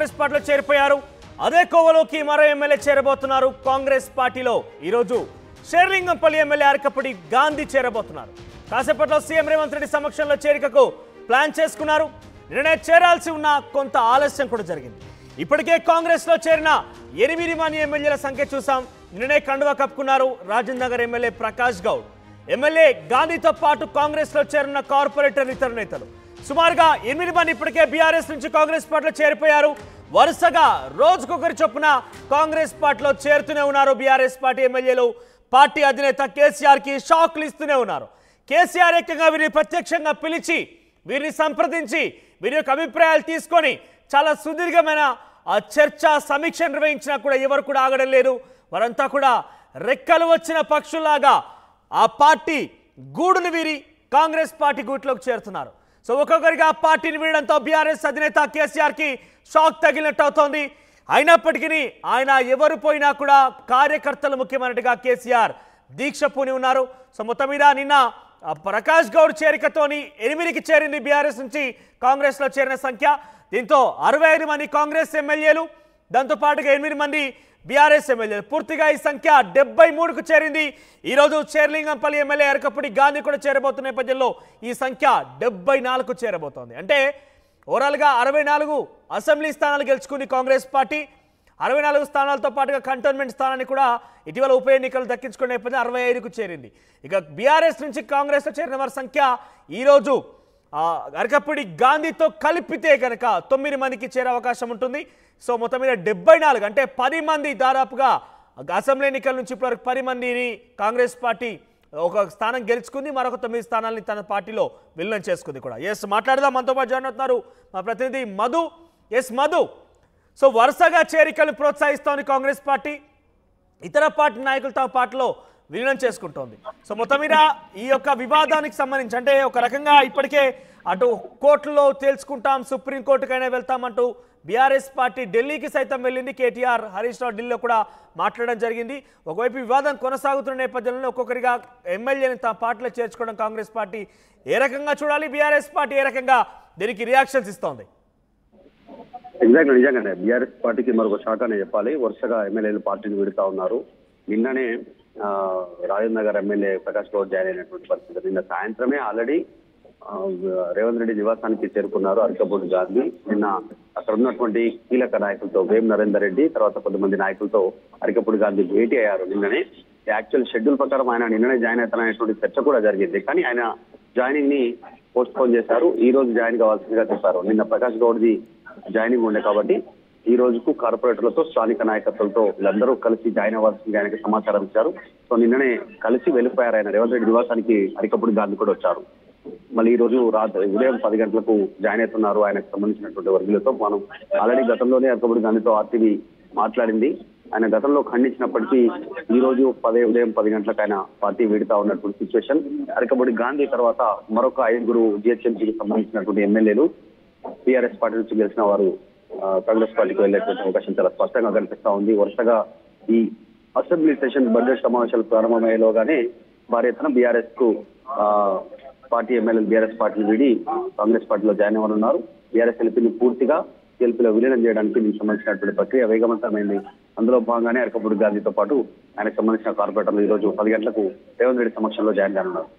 కాంగ్రెస్ పార్టీలో చేరిపోయారు. అదే కోవలోకి మరో ఎమ్మెల్యే చేరబోతున్నారు. కాంగ్రెస్ పార్టీలో ఈరోజు షేర్లింగంపల్లి ఎమ్మెల్యే అరకపూడి గాంధీ చేరబోతున్నారు. కాసేపట్లో సీఎం రేవంత్ రెడ్డి సమక్షంలో చేరికకు ప్లాన్ చేసుకున్నారు. నిన్ననే చేరాల్సి ఉన్న కొంత ఆలస్యం కూడా జరిగింది. ఇప్పటికే కాంగ్రెస్ లో చేరిన 8 మంది ఎమ్మెల్యేల సంఖ్య చూసాం. నిన్ననే కండువా కప్పుకున్నారు రాజేంద్ర నగర్ ఎమ్మెల్యే ప్రకాష్ గౌడ్. ఎమ్మెల్యే గాంధీతో పాటు కాంగ్రెస్ లో చేరిన కార్పొరేటర్ ఇతర నేతలు సుమారుగా 8 మంది ఇప్పటికే బీఆర్ఎస్ నుంచి కాంగ్రెస్ పార్టీలో చేరిపోయారు. వరుసగా రోజుకొకరి చొప్పున కాంగ్రెస్ పార్టీలో చేరుతూనే ఉన్నారు. బీఆర్ఎస్ పార్టీ ఎమ్మెల్యేలు పార్టీ అధినేత కేసీఆర్ కి షాక్లు ఇస్తూనే ఉన్నారు. కేసీఆర్ ఏకంగా వీరిని ప్రత్యక్షంగా పిలిచి వీరిని సంప్రదించి వీరి యొక్క అభిప్రాయాలు తీసుకొని చాలా సుదీర్ఘమైన చర్చ సమీక్ష నిర్వహించినా కూడా ఎవరు కూడా ఆగడం లేదు. వారంతా కూడా రెక్కలు వచ్చిన పక్షుల్లాగా ఆ పార్టీ గూడును వీరి కాంగ్రెస్ పార్టీ గూట్లోకి చేరుతున్నారు. సో ఒక్కొక్కరిగా ఆ పార్టీని వీడడంతో బీఆర్ఎస్ అధినేత కేసీఆర్ కి షాక్ తగిలినట్టు అవుతోంది. అయినప్పటికీ ఆయన ఎవరు పోయినా కూడా కార్యకర్తలు ముఖ్యమైనట్టుగా కేసీఆర్ దీక్ష పూని ఉన్నారు. సో మొత్తం మీద నిన్న ప్రకాష్ గౌడ్ చేరికతోని 8కి చేరింది బీఆర్ఎస్ నుంచి కాంగ్రెస్ లో చేరిన సంఖ్య. దీంతో 65 మంది కాంగ్రెస్ ఎమ్మెల్యేలు, దాంతో పాటుగా 8 మంది బీఆర్ఎస్ ఎమ్మెల్యేలు, పూర్తిగా ఈ సంఖ్య 73కు చేరింది. ఈరోజు షేర్లింగంపల్లి ఎమ్మెల్యే అరకపూడి గాంధీ కూడా చేరబోతున్న నేపథ్యంలో ఈ సంఖ్య 74కు చేరబోతోంది. అంటే ఓవరాల్గా 64 అసెంబ్లీ స్థానాలు గెలుచుకుంది కాంగ్రెస్ పార్టీ. 64 స్థానాలతో పాటుగా కంటోన్మెంట్ స్థానాన్ని కూడా ఇటీవల ఉప ఎన్నికలు దక్కించుకునే నేపథ్యం 65కు చేరింది. ఇక బీఆర్ఎస్ నుంచి కాంగ్రెస్లో చేరిన వారి సంఖ్య ఈరోజు అరకపూడి గాంధీతో కలిపితే కనుక 9 మందికి చేరే అవకాశం ఉంటుంది. సో మొత్తం మీద 74 అంటే 10 మంది దాదాపుగా అసెంబ్లీ ఎన్నికల నుంచి ఇప్పటివరకు 10 మందిని కాంగ్రెస్ పార్టీ ఒక స్థానం గెలుచుకుంది. మరొక 9 స్థానాలని తన పార్టీలో విలీనం చేసుకుంది కూడా. మాట్లాడదాం. మనతో పాటు జాయిన్ అవుతున్నారు మా ప్రతినిధి మధు. మధు, సో వరుసగా చేరికలను ప్రోత్సహిస్తోంది కాంగ్రెస్ పార్టీ. ఇతర పార్టీ నాయకులు తమ పార్టీలో విలీనం చేసుకుంటోంది. సో మొత్తం మీద ఈ యొక్క వివాదానికి సంబంధించి అంటే ఒక రకంగా ఇప్పటికే అటు కోర్టులో తేల్చుకుంటాం, సుప్రీంకోర్టుకైనా వెళ్తామంటూ బీఆర్ఎస్ పార్టీ ఢిల్లీకి సైతం వెళ్ళింది. కేటీఆర్, హరీష్ రావు ఢిల్లీలో కూడా మాట్లాడడం జరిగింది. ఒకవైపు వివాదం కొనసాగుతున్న నేపథ్యంలో ఒక్కొక్కరిగా ఎమ్మెల్యేని తమ పార్టీలో చేర్చుకోవడం కాంగ్రెస్ పార్టీ ఏ రకంగా చూడాలి, బీఆర్ఎస్ పార్టీ ఏ రకంగా దీనికి రియాక్షన్స్ ఇస్తోంది? ఎగ్జాక్ట్లీ, నిజంగానే బీఆర్ఎస్ పార్టీకి మరొక షాక్ అనే చెప్పాలి. వరుసగా ఎమ్మెల్యేలు పార్టీని విడుతా ఉన్నారు. నిన్ననే రాజేంద్ర నగర్ ఎమ్మెల్యే ప్రకాష్ గౌడ్ జాయిన్ అయినటువంటి పరిస్థితి. నిన్న సాయంత్రమే ఆల్రెడీ రేవంత్ రెడ్డి నివాసానికి చేరుకున్నారు అరకపూడి గాంధీ. నిన్న అక్కడ ఉన్నటువంటి కీలక నాయకులతో వేం నరేందర్ రెడ్డి, తర్వాత కొంతమంది నాయకులతో అరకపూడి గాంధీ భేటీ అయ్యారు. నిన్ననే యాక్చువల్ షెడ్యూల్ ప్రకారం ఆయన నిన్ననే జాయిన్ అవుతాననేటువంటి చర్చ కూడా జరిగింది. కానీ ఆయన జాయినింగ్ ని పోస్ట్ పోన్ చేశారు. ఈ రోజు జాయిన్ కావాల్సిందిగా చెప్పారు. నిన్న ప్రకాష్ గౌడ్ది జాయినింగ్ ఉండే కాబట్టి ఈ రోజుకు కార్పొరేటర్లతో, స్థానిక నాయకత్వంతో వీళ్ళందరూ కలిసి జాయిన్ అవ్వాల్సిందిగా ఆయనకి సమాచారం ఇచ్చారు. సో నిన్ననే కలిసి వెళ్ళిపోయారు ఆయన. రేవంత్ రెడ్డి నివాసానికి అరకపూడి గాంధీ కూడా వచ్చారు. మళ్ళీ ఈ రోజు ఉదయం 10 గంటలకు జాయిన్ అవుతున్నారు. ఆయనకు సంబంధించినటువంటి వర్గులతో మనం ఆల్రెడీ గతంలోనే అరకపూడి గాంధీతో ఆర్టీవీ మాట్లాడింది. ఆయన గతంలో ఖండించినప్పటికీ ఈ రోజు ఉదయం 10 గంటలకు ఆయన పార్టీ వీడుతా ఉన్నటువంటి సిచ్యువేషన్. అరకపూడి గాంధీ తర్వాత మరొక 5 జిహెచ్ఎంసీకి సంబంధించినటువంటి ఎమ్మెల్యేలు టీఆర్ఎస్ పార్టీ నుంచి గెలిచిన వారు కాంగ్రెస్ పార్టీకి వెళ్లేటువంటి అవకాశం చాలా స్పష్టంగా కనిపిస్తా ఉంది. వరుసగా ఈ అసెంబ్లీ సెషన్ బడ్జెట్ సమావేశాలు ప్రారంభమయ్యేలోగానే భారీ ఎత్తున బీఆర్ఎస్ కు పార్టీ ఎమ్మెల్యేలు బీఆర్ఎస్ పార్టీని వీడి కాంగ్రెస్ పార్టీలో జాయిన్ అవ్వనున్నారు. బీఆర్ఎస్ ఎల్పీని పూర్తిగా ఎల్పీలో విలీనం చేయడానికి దీనికి సంబంధించినటువంటి ప్రక్రియ వేగవంతమైంది. అందులో భాగంగానే అరకపూడి గాంధీతో పాటు ఆయనకు సంబంధించిన కార్పొరేటర్లు ఈ రోజు 10 గంటలకు రేవంత్ రెడ్డి సమక్షంలో జాయిన్ కానున్నారు.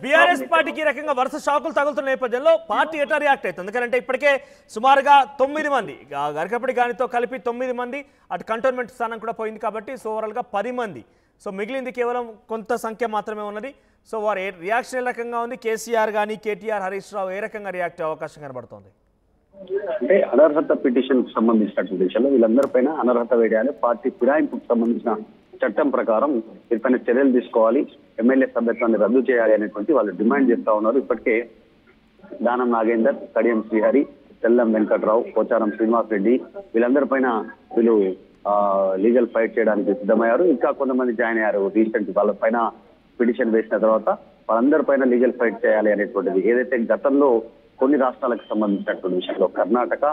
బీఆర్ఎస్ పార్టీకి రకంగా వరుస షాకులు తగులుతున్న నేపథ్యంలో పార్టీ ఎట్లా రియాక్ట్ అవుతుంది? ఎందుకంటే ఇప్పటికే సుమారుగా 9 మంది అరకపూడి గాంధీతో కలిపి 9 మంది అటు కంటోన్మెంట్ స్థానం కూడా పోయింది కాబట్టి సో ఓవరాల్గా 10 మంది. సో మిగిలింది కేవలం కొంత సంఖ్య మాత్రమే ఉన్నది. సో వారు రియాక్షన్ ఏ రకంగా ఉంది? కేసీఆర్ కానీ కేటీఆర్, హరీష్ రావు ఏ రకంగా రియాక్ట్ అయ్యే అవకాశం కనబడుతోంది? అంటే అనర్హత పిటిషన్ కు సంబంధించినటువంటి విషయంలో వీళ్ళందరిపైన అనర్హత వేయాలి. పార్టీ ఫిరాయింపుకు సంబంధించిన చట్టం ప్రకారం వీరిపైన చర్యలు తీసుకోవాలి, ఎమ్మెల్యే సభ్యత్వాన్ని రద్దు చేయాలి అనేటువంటి వాళ్ళు డిమాండ్ చేస్తా ఉన్నారు. ఇప్పటికే దానం నాగేందర్, కడియం శ్రీహరి, తెల్లం వెంకట్రావు, పోచారం శ్రీనివాస్ రెడ్డి వీళ్ళందరిపైన వీళ్ళు లీగల్ ఫైట్ చేయడానికి సిద్ధమయ్యారు. ఇంకా కొంతమంది జాయిన్ అయ్యారు రీసెంట్. వాళ్ళపైన పిటిషన్ వేసిన తర్వాత వాళ్ళందరిపైన లీగల్ ఫైట్ చేయాలి అనేటువంటిది ఏదైతే గతంలో కొన్ని రాష్ట్రాలకు సంబంధించినటువంటి విషయంలో కర్ణాటక,